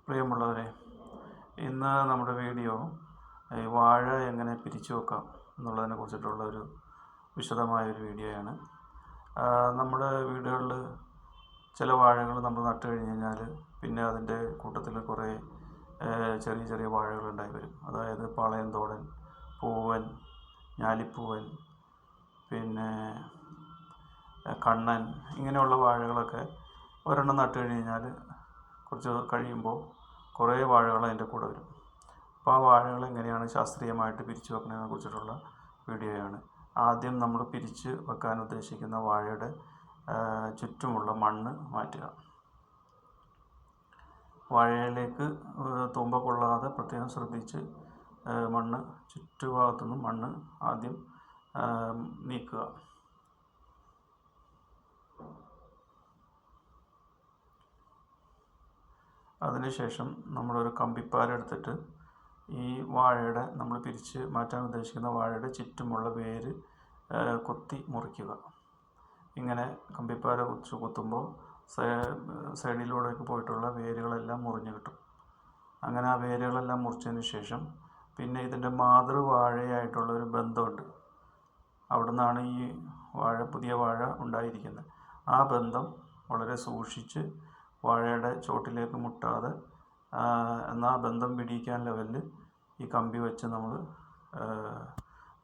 പ്രിയമുള്ളവരെ, ഇന്ന് നമ്മുടെ വീഡിയോ വാഴ എങ്ങനെ പിരിച്ചു വെക്കാം എന്നുള്ളതിനെ കുറിച്ചിട്ടുള്ള ഒരു വിശദമായൊരു വീഡിയോയാണ്. നമ്മുടെ വീടുകളിൽ ചില വാഴകൾ നമ്മൾ നട്ടു കഴിഞ്ഞ് കഴിഞ്ഞാൽ പിന്നെ അതിൻ്റെ കൂട്ടത്തിൽ കുറേ ചെറിയ ചെറിയ വാഴകൾ ഉണ്ടായി വരും. അതായത് പാളയംതോടൻ, പൂവൻ, ഞാലിപ്പൂവൻ, പിന്നെ കണ്ണൻ, ഇങ്ങനെയുള്ള വാഴകളൊക്കെ ഒരെണ്ണം നട്ടു കഴിഞ്ഞ് കഴിഞ്ഞാൽ കുറച്ച് കഴിയുമ്പോൾ കുറേ വാഴകൾ അതിൻ്റെ കൂടെ വരും. അപ്പോൾ ആ വാഴകൾ എങ്ങനെയാണ് ശാസ്ത്രീയമായിട്ട് പിരിച്ചു വെക്കുന്നതിനെ കുറിച്ചിട്ടുള്ള വീഡിയോയാണ്. ആദ്യം നമ്മൾ പിരിച്ച് വെക്കാൻ ഉദ്ദേശിക്കുന്ന വാഴയുടെ ചുറ്റുമുള്ള മണ്ണ് മാറ്റുക. വാഴയിലേക്ക് തുമ്പ കൊള്ളാതെ പ്രത്യേകം ശ്രദ്ധിച്ച് മണ്ണ് ചുറ്റുഭാഗത്തുനിന്നും മണ്ണ് ആദ്യം നീക്കുക. അതിനുശേഷം നമ്മളൊരു കമ്പിപ്പാര എടുത്തിട്ട് ഈ വാഴയുടെ നമ്മൾ പിരിച്ച് മാറ്റാൻ ഉദ്ദേശിക്കുന്ന വാഴയുടെ ചുറ്റുമുള്ള വേര് കൊത്തി മുറിക്കുക. ഇങ്ങനെ കമ്പിപ്പാര കുത്തുമ്പോൾ സൈഡിലൂടെയൊക്കെ പോയിട്ടുള്ള വേരുകളെല്ലാം മുറിഞ്ഞു കിട്ടും. അങ്ങനെ ആ വേരുകളെല്ലാം മുറിച്ചതിന് ശേഷം പിന്നെ ഇതിൻ്റെ മാതൃവാഴയായിട്ടുള്ള ഒരു ബന്ധമുണ്ട്. അവിടെ നിന്നാണ് ഈ പുതിയ വാഴ ഉണ്ടായിരിക്കുന്നത്. ആ ബന്ധം വളരെ സൂക്ഷിച്ച് വാഴയുടെ ചോട്ടിലേക്ക് മുട്ടാതെ എന്നാൽ ആ ബന്ധം പിടിക്കാൻ ലെവലിൽ ഈ കമ്പി വെച്ച് നമ്മൾ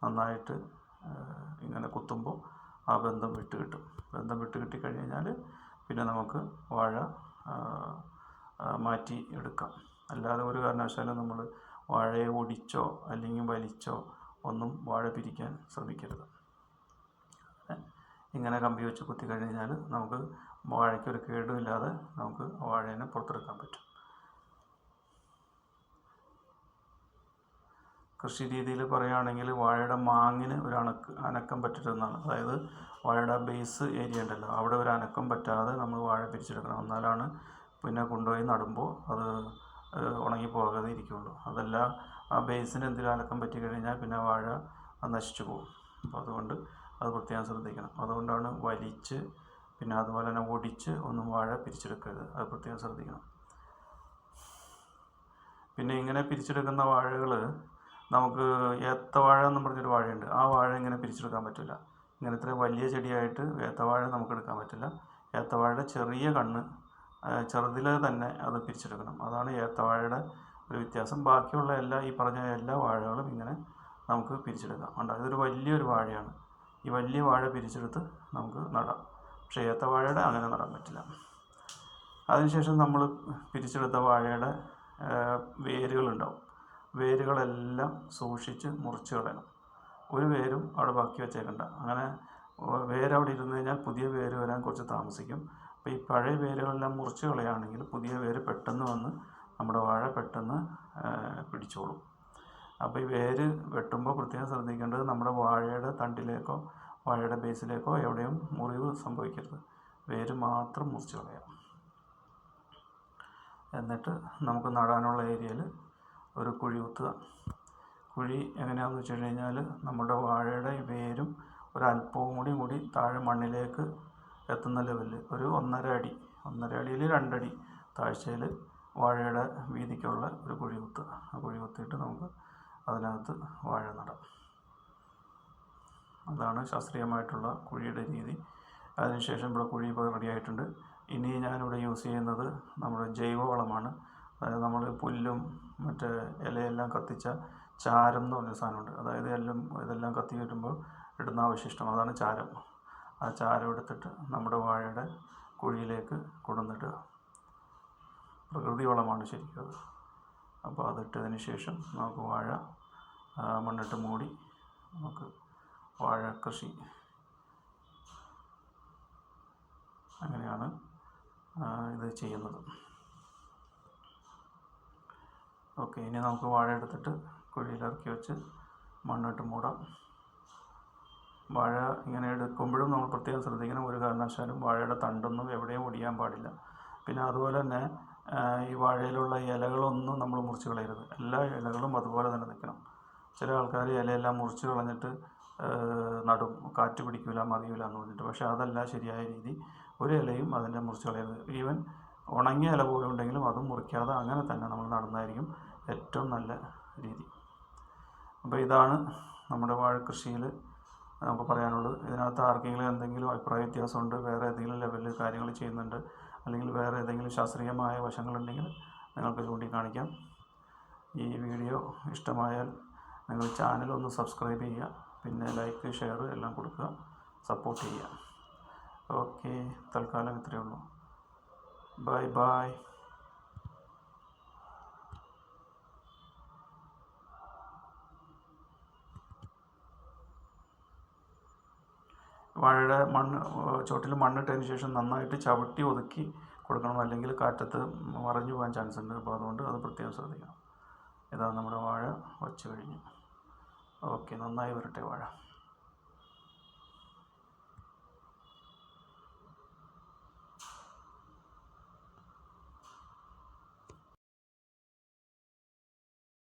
നന്നായിട്ട് ഇങ്ങനെ കുത്തുമ്പോൾ ആ ബന്ധം വിട്ട് കിട്ടും. ബന്ധം വിട്ട് കിട്ടിക്കഴിഞ്ഞ് കഴിഞ്ഞാൽ പിന്നെ നമുക്ക് വാഴ മാറ്റി എടുക്കാം. അല്ലാതെ ഒരു കാരണവശാലും നമ്മൾ വാഴയെ ഒടിച്ചോ അല്ലെങ്കിൽ വലിച്ചോ ഒന്നും വാഴ പിരിക്കാൻ ശ്രമിക്കരുത്. ഇങ്ങനെ കമ്പി വെച്ച് കുത്തി കഴിഞ്ഞ് കഴിഞ്ഞാൽ നമുക്ക് വാഴയ്ക്കൊരു കേടുമില്ലാതെ നമുക്ക് വാഴേനെ പുറത്തെടുക്കാൻ പറ്റും. കൃഷി രീതിയിൽ പറയുകയാണെങ്കിൽ വാഴയുടെ മാങ്ങിന് ഒരു അനക്കം പറ്റരുതെന്നാണ്. അതായത് വാഴയുടെ ബേസ് ഏരിയ ഉണ്ടല്ലോ, അവിടെ ഒരു അനക്കം പറ്റാതെ നമ്മൾ വാഴ പിരിച്ചെടുക്കണം. എന്നാലാണ് പിന്നെ കൊണ്ടുപോയി നടുമ്പോൾ അത് ഉണങ്ങിപ്പോകാതെ ഇരിക്കുകയുള്ളൂ. അതല്ല ആ ബേസിന് എന്തെങ്കിലും അനക്കം പറ്റി കഴിഞ്ഞാൽ പിന്നെ വാഴ നശിച്ചു പോകും. അപ്പോൾ അതുകൊണ്ട് അത് പ്രത്യേകം ശ്രദ്ധിക്കണം. അതുകൊണ്ടാണ് വലിച്ച് പിന്നെ അതുപോലെ തന്നെ ഒടിച്ച് ഒന്നും വാഴ പിരിച്ചെടുക്കരുത്. അത് പ്രത്യേകം ശ്രദ്ധിക്കണം. പിന്നെ ഇങ്ങനെ പിരിച്ചെടുക്കുന്ന വാഴകൾ നമുക്ക് ഏത്തവാഴ എന്ന് പറഞ്ഞൊരു വാഴയുണ്ട്. ആ വാഴ ഇങ്ങനെ പിരിച്ചെടുക്കാൻ പറ്റില്ല. ഇങ്ങനെ ഇത്രയും വലിയ ചെടിയായിട്ട് ഏത്തവാഴ നമുക്ക് എടുക്കാൻ പറ്റില്ല. ഏത്തവാഴയുടെ ചെറിയ കണ്ണ് ചെറുതിൽ തന്നെ അത് പിരിച്ചെടുക്കണം. അതാണ് ഏത്തവാഴയുടെ ഒരു വ്യത്യാസം. ബാക്കിയുള്ള ഈ പറഞ്ഞ എല്ലാ വാഴകളും ഇങ്ങനെ നമുക്ക് പിരിച്ചെടുക്കാം. ഇതൊരു വലിയൊരു വാഴയാണ്. ഈ വലിയ വാഴ പിരിച്ചെടുത്ത് നമുക്ക് നടാം. പക്ഷേ ഏത്തവാഴയുടെ അങ്ങനെ നടാൻ പറ്റില്ല. അതിനുശേഷം നമ്മൾ പിരിച്ചെടുത്ത വാഴയുടെ വേരുകളുണ്ടാവും. വേരുകളെല്ലാം സൂക്ഷിച്ച് മുറിച്ച് കളയണം. ഒരു വേരും അവിടെ ബാക്കി വെച്ചേക്കണ്ട. അങ്ങനെ വേരവിടെ ഇരുന്ന് കഴിഞ്ഞാൽ പുതിയ വേര് വരാൻ കുറച്ച് താമസിക്കും. അപ്പോൾ ഈ പഴയ വേരുകളെല്ലാം മുറിച്ച് കളയുകയാണെങ്കിൽ പുതിയ വേര് പെട്ടെന്ന് വന്ന് നമ്മുടെ വാഴ പെട്ടെന്ന് പിടിച്ചോളും. അപ്പോൾ ഈ വേര് വെട്ടുമ്പോൾ പ്രത്യേകം ശ്രദ്ധിക്കേണ്ടത് നമ്മുടെ വാഴയുടെ തണ്ടിലേക്കോ വാഴയുടെ ബേസിലേക്കോ എവിടെയും മുറിവ് സംഭവിക്കരുത്. വേര് മാത്രം മുറിച്ച് കളയാം. എന്നിട്ട് നമുക്ക് നടാനുള്ള ഏരിയയിൽ ഒരു കുഴി കുത്തുക. കുഴി എങ്ങനെയാണെന്ന് വെച്ച് കഴിഞ്ഞാൽ നമ്മുടെ വാഴയുടെ വേരും ഒരല്പവും കൂടി താഴെ മണ്ണിലേക്ക് എത്തുന്ന ലെവലിൽ ഒരു 1.5 അടി 1.5 അടിയിൽ 2 അടി താഴ്ചയിൽ വാഴയുടെ വീതിക്കുള്ള ഒരു കുഴി കുത്തുക. ആ കുഴി കുത്തിയിട്ട് നമുക്ക് അതിനകത്ത് വാഴ നടാം. അതാണ് ശാസ്ത്രീയമായിട്ടുള്ള കുഴിയുടെ രീതി. അതിനുശേഷം ഇവിടെ കുഴി ഇപ്പോൾ റെഡി ആയിട്ടുണ്ട്. ഇനി ഞാനിവിടെ യൂസ് ചെയ്യുന്നത് നമ്മുടെ ജൈവവളമാണ്. അതായത് നമ്മൾ പുല്ലും മറ്റേ ഇലയെല്ലാം കത്തിച്ച ചാരം എന്ന് പറഞ്ഞ സാധനമുണ്ട്. അതായത് ഇതെല്ലാം കത്തി വരുമ്പോൾ ഇടുന്ന അവശിഷ്ടം, അതാണ് ചാരം. ആ ചാരം എടുത്തിട്ട് നമ്മുടെ വാഴയുടെ കുഴിയിലേക്ക് കൊണ്ടുവന്നിടുക. പ്രകൃതി വളമാണ് ശരിക്കും അത്. അപ്പോൾ അതിട്ടതിന് ശേഷം നമുക്ക് വാഴ മണ്ണിട്ട് മൂടി നമുക്ക് വാഴ കൃഷി അങ്ങനെയാണ് ഇത് ചെയ്യുന്നത്. ഓക്കെ, ഇനി നമുക്ക് വാഴ എടുത്തിട്ട് കുഴിയിലിറക്കി വെച്ച് മണ്ണിട്ട് മൂടാം. വാഴ ഇങ്ങനെ എടുക്കുമ്പോഴും നമ്മൾ പ്രത്യേകം ശ്രദ്ധിക്കണം. ഒരു കാരണവശാലും വാഴയുടെ തണ്ടൊന്നും എവിടെയും ഒടിയാൻ പാടില്ല. പിന്നെ അതുപോലെ തന്നെ ഈ വാഴയിലുള്ള ഇലകളൊന്നും നമ്മൾ മുറിച്ച് കളയരുത്. എല്ലാ ഇലകളും അതുപോലെ തന്നെ നിൽക്കണം. ചില ആൾക്കാർ ഇലയെല്ലാം മുറിച്ച് കളഞ്ഞിട്ട് നടും, കാറ്റ് പിടിക്കില്ല മറിയില്ല എന്ന് പറഞ്ഞിട്ട്. പക്ഷേ അതല്ല ശരിയായ രീതി. ഒരു ഇലയും അതിൻ്റെ മുറിച്ച് കളയരുത്. ഈവൻ ഉണങ്ങിയ ഇല പോലും ഉണ്ടെങ്കിലും അതും മുറിക്കാതെ അങ്ങനെ തന്നെ നമ്മൾ നടുന്നതായിരിക്കും ഏറ്റവും നല്ല രീതി. അപ്പോൾ ഇതാണ് നമ്മുടെ വാഴ കൃഷിയിൽ നമുക്ക് പറയാനുള്ളത്. ഇതിനകത്ത് ആർക്കെങ്കിലും എന്തെങ്കിലും അഭിപ്രായ വ്യത്യാസമുണ്ട്, വേറെ ഏതെങ്കിലും ലെവലിൽ കാര്യങ്ങൾ ചെയ്യുന്നുണ്ട്, അല്ലെങ്കിൽ വേറെ ഏതെങ്കിലും ശാസ്ത്രീയമായ വശങ്ങളുണ്ടെങ്കിൽ നിങ്ങൾക്ക് ചൂണ്ടിക്കാണിക്കാം. ഈ വീഡിയോ ഇഷ്ടമായാൽ നിങ്ങൾ ചാനൽ ഒന്ന് സബ്സ്ക്രൈബ് ചെയ്യുക, പിന്നെ ലൈക്ക് ഷെയർ എല്ലാം കൊടുക്കുക, സപ്പോർട്ട് ചെയ്യുക. ഓക്കെ, തൽക്കാലം ഇത്രയേ ഉള്ളൂ. Bye bye. വാഴയുടെ ചോട്ടിൽ മണ്ണിട്ടതിന് ശേഷം നന്നായിട്ട് ചവിട്ടി ഒതുക്കി കൊടുക്കണം, അല്ലെങ്കിൽ കാറ്റത്ത് മറഞ്ഞു പോകാൻ ചാൻസ് ഉണ്ട്. അപ്പോൾ അതുകൊണ്ട് അത് പ്രത്യേകം ശ്രദ്ധിക്കണം. ഇതാണ് നമ്മുടെ വാഴ വച്ചു കഴിഞ്ഞു. ഓക്കെ, നന്നായി വരട്ടെ വാഴ.